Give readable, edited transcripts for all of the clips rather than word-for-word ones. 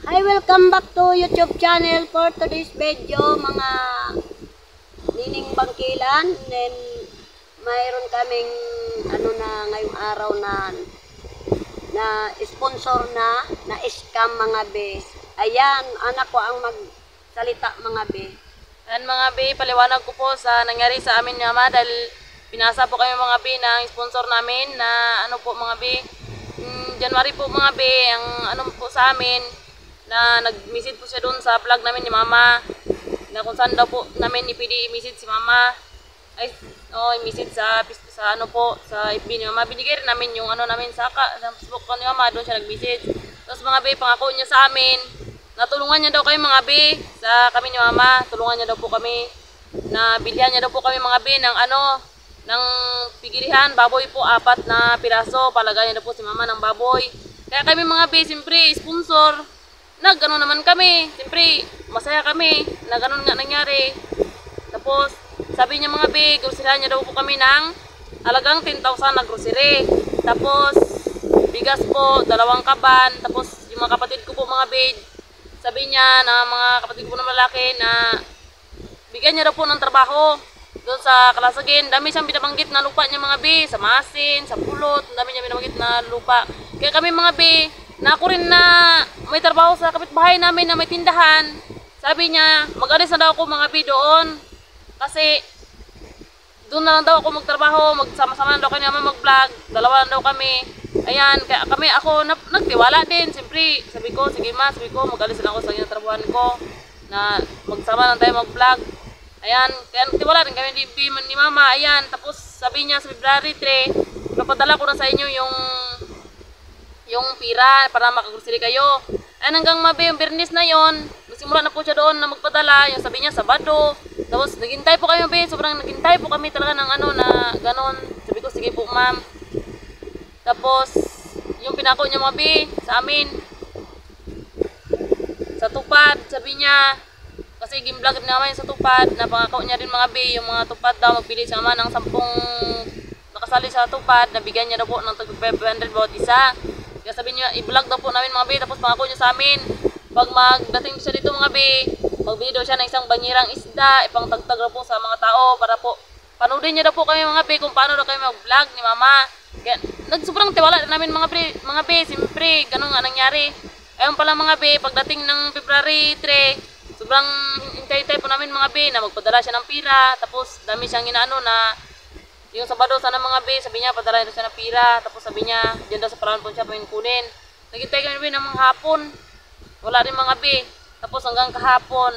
Hi, welcome back to YouTube channel for today's video, mga nining bangkilan. Then mayroon kaming ngayong araw na sponsor na scam mga bes. Ayan, anak ko ang magsalita mga be. Ayan mga be, paliwanag ko po sa nangyari sa amin nga ma, dahil pinasa po kami mga be ng sponsor namin na po mga be, January po mga be, ang po sa amin na nag-message po siya doon sa vlog namin ni mama na kung saan daw po namin ipili i-message si mama, ay i-message sa sa FB ni mama. Binigay rin namin yung namin sa Facebook ko ni mama, doon siya nag-message. Tapos mga be, pangako niya sa amin natulungan niya daw kami mga be, sa kami ni mama, tulungan niya daw po kami na bilhan niya daw po kami mga be ng pigirihan, baboy po, 4 na piraso, palagay niya daw po si mama ng baboy. Kaya kami mga be, siyempre sponsor, nag-ano naman kami, siyempre masaya kami na ganun nga nangyari. Tapos sabi niya mga be, groceryhan niya daw po kami ng halagang 10,000 na grocery. Tapos bigas po, 2 kaban. Tapos yung mga kapatid ko po mga be, sabi niya na mga kapatid ko na malaki na bigyan niya daw po ng trabaho doon sa Kalasagin. Dami siyang binabanggit na lupa niya mga be, sa Masin, sa Pulot, dami niya binabanggit na lupa. Kaya kami mga be, na ako rin na may trabaho sa kapitbahay namin na may tindahan. Sabi niya, mag-alis na daw ako mga be doon. Kasi doon na lang daw ako magtrabaho, magsama-sama na daw kami naman mag-vlog. 2 na daw kami. Ayan, kaya ako nagtiwala din. Siyempre, sabi ko, sige ma, mag-alis na ako sa trabahoan ko na magsama lang tayo mag-vlog. Ayan, kaya nagtiwala rin kami ni mama. Ayan, tapos sabi niya sa February 3, ipapadala ko na sa inyo yung pira para makagrocery kayo. Ayan, hanggang mabe, yung Bernis na yon, magsimula na po siya doon na magpadala. Yung sabi niya, Sabado. Tapos naghintay po kami mabe, sobrang naghintay po kami talaga ng na ganon. Sabi ko, sige po ma'am. Tapos yung pinako niya mabe sa amin sa tupad, sabi niya, kasi gimblog naman sa tupad, napangako niya rin mga be, yung mga tupad daw, magpili siya naman ng 10 nakasali sa tupad, nabigyan niya daw po ng 500 bawat isa. Kaya sabi niya, i-vlog daw po namin mga be, tapos pangako niya sa amin, pag magdating siya dito mga be, magbili daw siya ng isang banyerang isda, ipangtagtag daw po sa mga tao, para po, panoodin niya daw po kami mga be, kung paano daw kami mag-vlog ni mama. Kaya, sobrang tiwala namin mga be, siyempre, ganun nga nangyari. Ayun pala mga be, pagdating ng February 3, sobrang hintay-hintay po namin mga be na magpadala siya ng pira. Tapos dami siyang inaano na yung Sabado sana mga be, sabi niya padala daw siya ng pira. Tapos sabi niya diyan daw sa parahan po siya kunin. Naghintay kami be ng mga hapon, wala rin mga be. Tapos hanggang kahapon,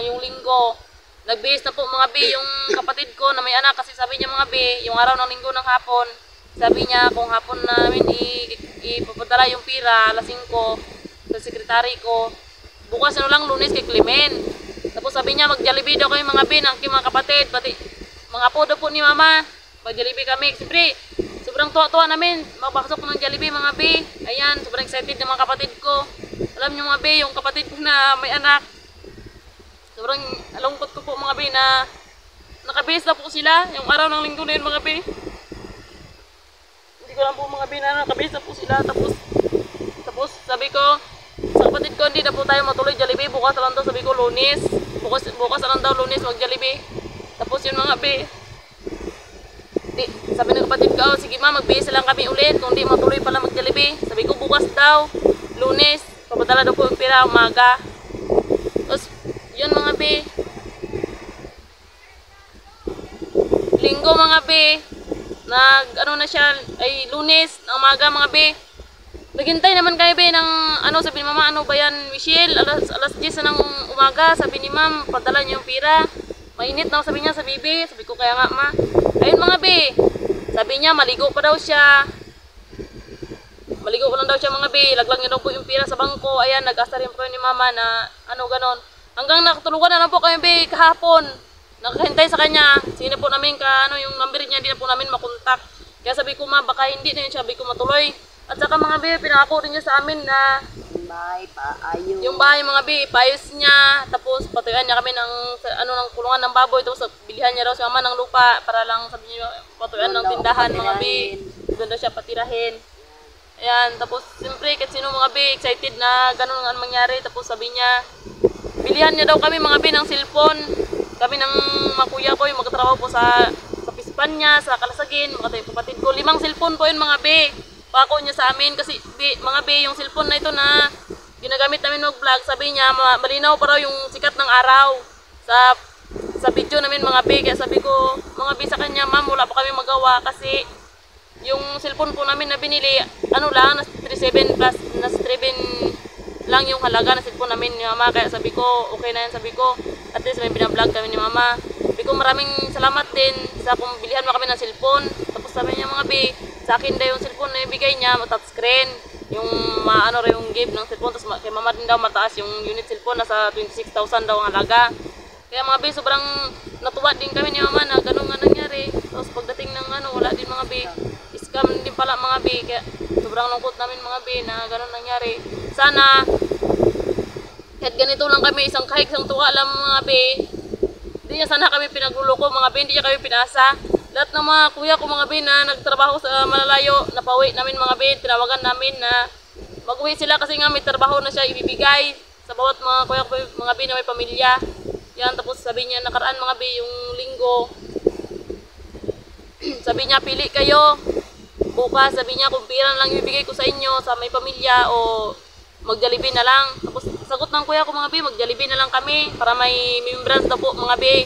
yung Linggo, nagbihis na po mga be yung kapatid ko na may anak. Kasi sabi niya mga be, yung araw ng Linggo ng hapon, sabi niya kung hapon namin ipapadala yung pira, alas 5 sa sekretary ko, bukas lang Lunes kay Clemen. Tapos sabi niya mag-Jollibee daw kami mga be, ng mga kapatid, pati mga apo daw po ni mama, mag-Jollibee kami. Siyempre, sobrang tuwa-tuwa namin magpasok ng Jollibee mga be. Ayan, sobrang excited ng mga kapatid ko. Alam niyo mga be, yung kapatid ko na may anak, sobrang alungkot ko po mga be na nakabihis na po sila yung araw ng Linggo na yun mga be. Hindi ko lang po mga be na nakabihis na po sila. Tapos sabi ko sa kapatid ko, hindi na po tayo matuloy Jollibee, bukas lang daw, sabi ko Lunes, bukas lang daw Lunes mag Jollibee. Tapos yun mga be, sabi ng kapatid ko, sige ma, magbihis lang kami ulit kung di matuloy pala mag Jollibee. Sabi ko bukas daw Lunes, papadala daw po yung pira umaga. Tapos yun mga be, Linggo mga be, na siya, ay Lunes ng umaga mga be. Naghintay naman kami be ng sabi ni mama, ba yan Michelle, alas 10 na ng umaga, sabi ni ma'am, padala niyo yung pira. Mainit na sabi niya sa bibi. Sabi ko, kaya nga ma. Ayun mga be, sabi niya maligo pa daw siya. Maligo pa lang daw siya mga be, laglang niya daw po yung pira sa bangko. Ayan, nag-asa rin po ni mama na ganon. Hanggang nakatulugan na lang po kami be kahapon. Nakahintay sa kanya. Sino po namin yung number niya, hindi na po namin makontak. Kaya sabi ko ma, baka hindi na yun, sabi ko matuloy. At saka mga be, pinako rin niya sa amin na yung bahay mga be, paayos niya. Tapos patuyuan niya kami ng kulungan ng baboy. Tapos bilihan niya raw si mama ng lupa para lang, sabi niya, patuyuan ng tindahan mga be. Doon daw siya patirahin. Ayan, tapos siyempre kahit sino mga be, excited na ganun ang mangyari. Tapos sabi niya, bilihan niya daw kami mga be ng cellphone. Kami ng makuya ko, yung magkatrabaho po sa pispan niya, sa Kalasagin, mga kapatid ko. 5 cellphone po yun mga be. Pako niya sa amin kasi mga be, yung cellphone na ito na ginagamit namin mag-vlog, sabi niya, malinaw pa raw yung sikat ng araw sa video namin mga be. Kaya sabi ko, mga be sa kanya, ma'am, wala pa kami magawa kasi yung cellphone po namin na binili, ano lang, nasa 37 plus, nasa 37 lang yung halaga ng cellphone namin ni mama. Kaya sabi ko, okay na yan, sabi ko, at least may binablog kami ni mama. Sabi ko, maraming salamat din sa kung bilihan mo kami ng cellphone. Tapos sabi niya mga be, sa akin daw yung cellphone na ibigay niya, touchscreen, yung ano rin yung give ng cellphone. Tapos kay mama din daw mataas yung unit cellphone, nasa 26,000 daw ang halaga. Kaya mga be, sobrang natuwa din kami ni mama na ganun nga nangyari. Tapos pagdating ng ano, wala din mga be, scam din pala mga be. Kaya sobrang lungkot namin mga be na ganun nangyari. Sana kahit ganito lang kami, isang kahit isang tuwa lang mga be, hindi niya sana kami pinagluloko mga be, hindi niya kami pinasa. Lahat ng mga kuya ko mga be na nagtrabaho sa malalayo, napawi namin mga be, tinawagan namin na mag-uwi sila kasi nga may trabaho na siya ibibigay sa bawat mga kuya ko mga be na may pamilya. Yan, tapos sabi niya nakaraan mga be yung linggo, sabi niya pili kayo bukas, sabi niya kung pira lang ibibigay ko sa inyo sa may pamilya o mag-Jollibee na lang. Tapos sagot ng kuya ko mga be, mag-Jollibee na lang kami para may remembrance daw po mga be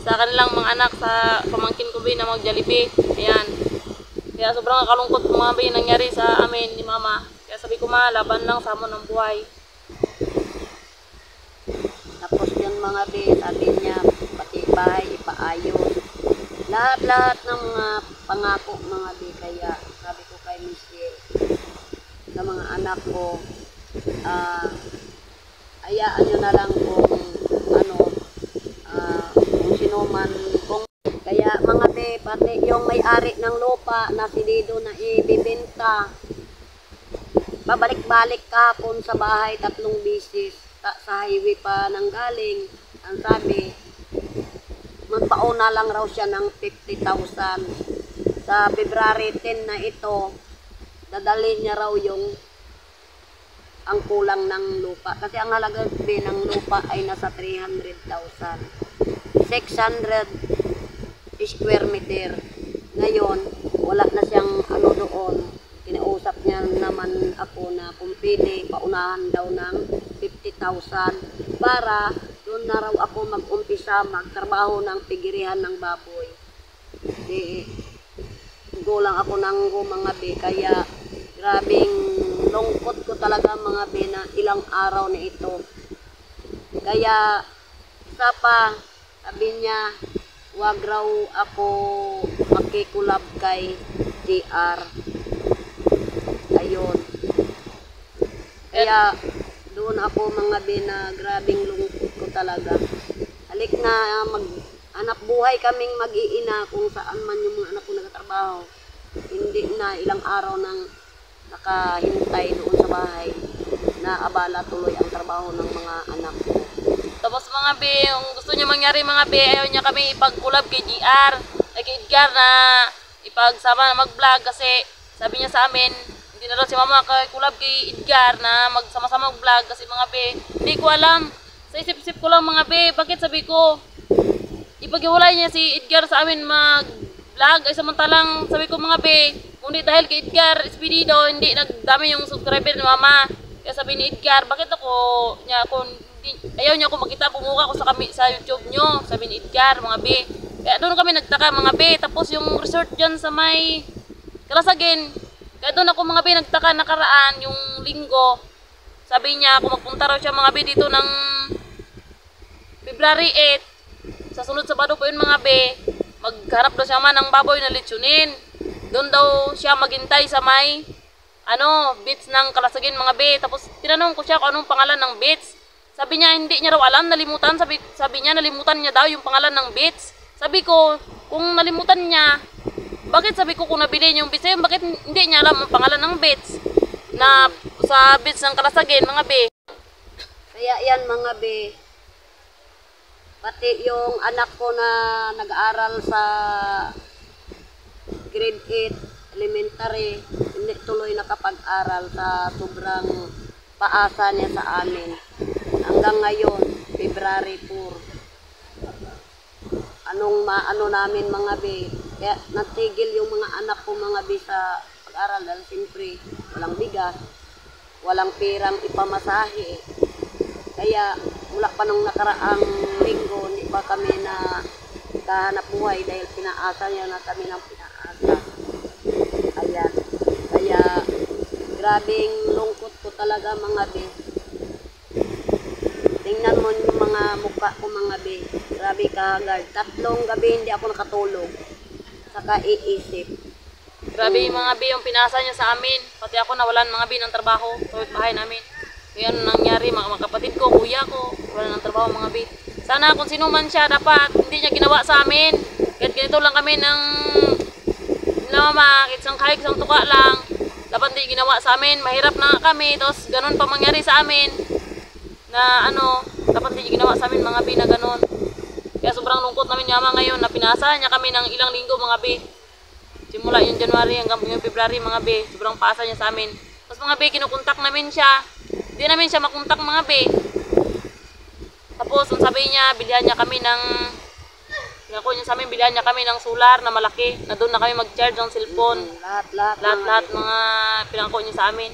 sa kanilang mga anak, sa pamangkin ko be na mag-Jollibee. Ayan, kaya sobrang nakalungkot mga be nangyari sa amin ni mama. Kaya sabi ko, ma, laban lang sa amon ng buhay. Tapos yung mga be, sabi niya, pati bahay, ipaayos. Lahat-lahat ng mga pangako mga be, kaya sabi ko kay Michelle, sa mga anak ko, ayaan nyo na lang kung ano, kung sino man, kung kaya mga be, pati yung may-ari ng lupa na si Dido na ibibenta, pabalik-balik kahapon sa bahay 3 bisis, sa highway pa nanggaling. Ang sabi, magpauna lang raw siya ng 50,000. Sa February 10 na ito, dadalhin niya raw yung ang kulang ng lupa. Kasi ang halaga din ng lupa ay nasa 300,000. 600 square meter. Ngayon, wala na siyang ano doon. Kinausap niya naman ako na kung pwede, paunahan daw ng 50,000 para doon na raw ako mag-umpisa magtrabaho ng pigirihan ng baboy. Di, gulang ako ng mga be, kaya grabing lungkot ko talaga mga be na ilang araw na ito. Kaya isa pa, sabi niya, wag raw ako makikulab kay JR. Ayun. Kaya doon ako mga be na grabing lungkot ko talaga. Halik na mag-anak buhay kaming mag-iina kung saan man yung mga anak ko nagtatrabaho. Hindi na ilang araw nang nakahintay doon sa bahay na abala tuloy ang trabaho ng mga anak ko. Tapos mga be, yung gusto niya mangyari mga be, ayaw niya kami ipag-collab kay GR, kay Edgar na ipagsama na mag-vlog kasi sabi niya sa amin, hindi na daw si mama kay-collab kay Edgar na magsama-sama mag-vlog kasi mga be, hindi ko alam. Sa isip-isip ko lang mga be, bakit sabi ko, ipag-iwalay niya si Edgar sa amin mag-vlog ay samantalang sabi ko mga be, kung di dahil kay Edgar Espirido, hindi nagdami yung subscriber ni mama. Kaya sabi ni Edgar, bakit ayaw niya ako makita, bumuka ko sa YouTube nyo, sabi ni Edgar mga be. Kaya doon kami nagtaka mga be. Tapos yung resort dyan sa may Kalasagin, kaya doon ako mga be nagtaka nakaraan yung linggo. Sabi niya kung magpunta raw siya mga be dito ng February 8, sa sunod Sabado po yun mga be, magharap daw siya man ng baboy na litsunin. Doon daw siya maghintay sa may beach ng Kalasagin mga be. Tapos tinanong ko siya kung anong pangalan ng beach. Sabi niya hindi niya raw alam, nalimutan. Sabi niya nalimutan niya daw yung pangalan ng beach. Sabi ko, kung nalimutan niya, bakit sabi ko kung nabili niya yung beach, bakit hindi niya alam ang pangalan ng beach na sa beach ng Kalasagin mga be. Kaya yan mga be, pati yung anak ko na nag-aaral sa grade 8, elementary, hindi tuloy nakapag-aral sa sobrang paasa niya sa amin. Hanggang ngayon, February 4. Ano namin mga be, kaya natigil yung mga anak ko mga be sa pag-aral dahil siyempre walang bigas, walang pirang ipamasahe. Kaya mula pa nung nakaraang linggo, hindi pa kami na kahanap buhay dahil pinaasa niya na kami ng pinaasa. Ayan. Kaya grabing lungkot ko talaga mga be. Tingnan mo yung mga mukha ko mga be. Grabe kahagard. 3 gabi hindi ako nakatulog. Saka iisip. Grabe yung mga be, yung pinasa niya sa amin. Pati ako nawalan mga be ng trabaho sa bahay namin. Kaya ano nangyari, mga kapatid ko, kuya ko, wala ng trabaho mga be. Sana kung sino man siya, dapat hindi niya ginawa sa amin. Kahit ganito lang kami ng mama, kahit isang tuka lang. Dapat hindi ginawa sa amin. Mahirap na kami. Tapos ganun pa mangyari sa amin. Na dapat hindi ginawa sa amin mga be na ganun. Kaya sobrang lungkot namin yama ngayon na pinasa niya kami ng ilang linggo mga be. Simula yung January hanggang yung February mga be. Sobrang pasa niya sa amin. Tapos mga be, kinukontak namin siya. Hindi namin siya makontak mga be. Tapos ang sabi niya, bilihan niya kami ng bilihan niya kami ng solar na malaki. Na doon na kami mag-charge ng cellphone. Lahat mga pinangako niya sa amin.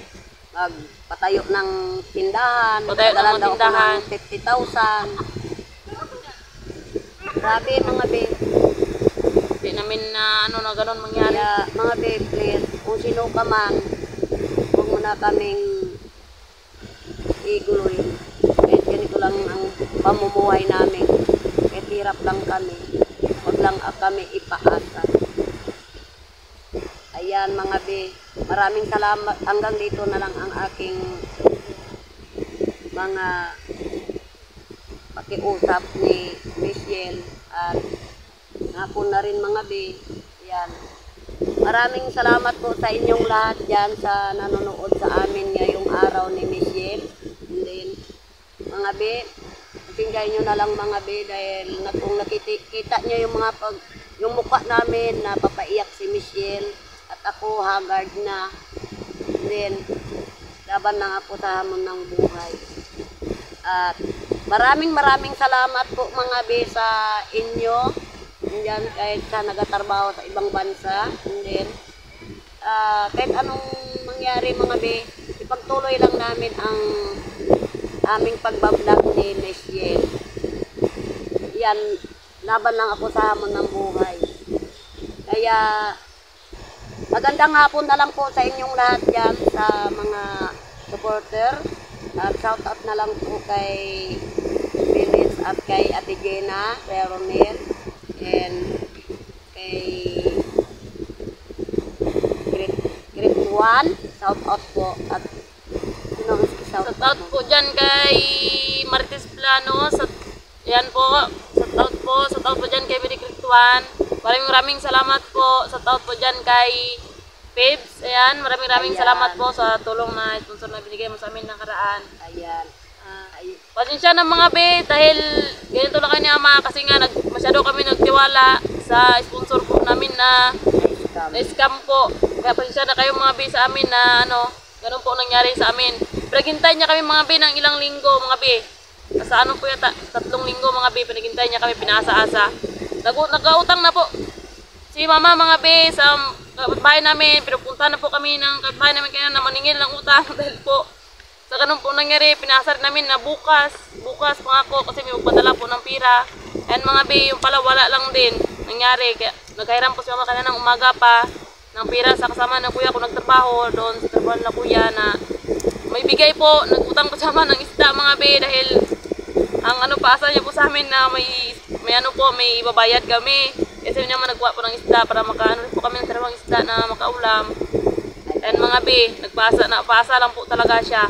Magpatayo ng tindahan. Patayo ng tindahan. 50,000. Grabe mga be. Hindi namin na na gano'n mangyari. Kaya mga be, please, kung sino ka man, huwag mo na kaming iguloy. Kahit ganito lang ang pamumuhay namin. Kahit hirap lang kami. Huwag lang kami ipaasa. Ayan mga be, maraming salamat. Hanggang dito na lang ang aking mga pakiusap ni Michelle at ako na rin mga be. Ayan. Maraming salamat po sa inyong lahat dyan sa nanonood sa amin ngayong araw ni Michelle. And then, mga be, tingnan nyo na lang mga be dahil kung nakikita nyo yung mukha namin na papaiyak si Michelle at ako haggard na. And then, laban na nga po sa hamon ng buhay. At maraming salamat po mga be sa inyo. Diyan kahit sa nagatrabaho sa ibang bansa. And then, kahit anong mangyari mga be, ipagtuloy lang namin ang aming pagbablog ni Michelle. Yan, laban lang ako sa hamon ng buhay. Kaya, magandang hapon na lang po sa inyong lahat dyan sa mga supporter. Shout out na lang po kay Phyllis at kay Ate Jenna, kay Romel, and kay Grade 1. Shout out po. At shout out po dyan kay Marites Plano. Yan po. Shout out po dyan kay Grade 1. Maraming salamat po. Shout out po dyan kay Pebs. Ayan. Maraming salamat po sa tulong na sponsor na binigay mo sa amin nakaraan. Ayan. Pasensya na mga be, dahil ganito lang kayo ni Ama kasi nga masyado kami nagtiwala sa sponsor po namin na scam po. Kaya pasensya na kayo mga be sa amin na ganun po nangyari sa amin. Pinaghintay niya kami mga be ng ilang linggo mga be. Sa po yata, 3 linggo mga be, pinaghintay niya kami, pinasa-asa. Nag-autang na po si Mama mga be sa kapitbahay namin. Pinupunta na po kami ng kapitbahay namin kaya na maningil ng utang dahil po sa ganun po nangyari, pinasar namin na bukas pangako kasi may magpadala po ng pira. And mga be, yung pala wala lang din nangyari. Kaya naghahiram po si Mama kanina ng umaga pa ng pira sa kasama ng kuya ko nagtrabaho doon sa trabaho na kuya na may bigay po. Nagutang po sa Mama ng isda mga be dahil ang paasa niya po sa amin na may ibabayad kami. Kasi niya nagkuha po ng isda para makaano po kami ng dalawang isda na makaulam. And mga be, paasa lang po talaga siya.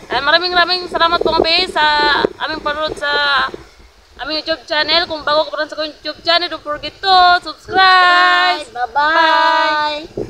And maraming salamat po mga be sa aming panonood sa aming YouTube channel. Kung bago ka pa rin sa YouTube channel, don't forget to subscribe! Bye-bye!